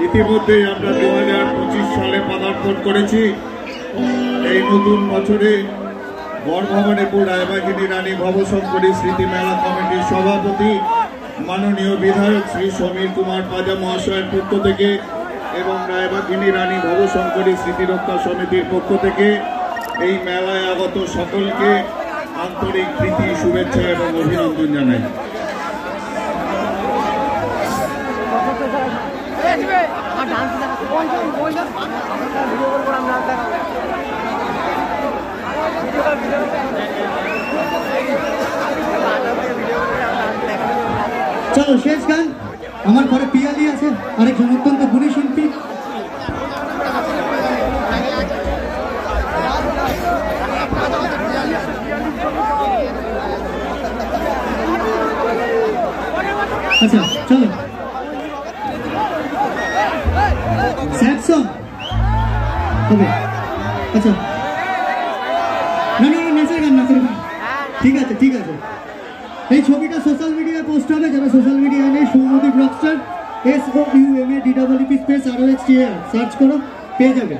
ইতিমধ্যেই আমরা 2025 সালে পদার্পণ করেছি। এই নতুন বছরে বরভবানীপুর রায়বাঘিনী রানী ভবশঙ্করী স্মৃতি মেলা কমিটির সভাপতি মাননীয় বিধায়ক শ্রী সমীর কুমার পাজা মহাশয়ের পক্ষ থেকে এবং রায়বাঘিনী রানী ভবশঙ্করী স্মৃতিরক্ষা সমিতির পক্ষ থেকে এই মেলায় আগত সকলকে আন্তরিক প্রীতি, শুভেচ্ছা এবং অভিনন্দন জানাই। চলো শেষ গান। আমার ঘরে পিয়ালি আছে, আরেকজন অত্যন্ত গুণী শিল্পী। আচ্ছা চলো, স্যাড সং হবে। আচ্ছা না না নাচের গান, নাচের গান। ঠিক আছে ঠিক আছে। এই ছবিটা সোশ্যাল মিডিয়ায় পোস্ট হবে, যারা সোশ্যাল মিডিয়ায় নেই Soumyadeep rockstar SOUMADEEP space ROXTAR search করো, পেয়ে যাবে।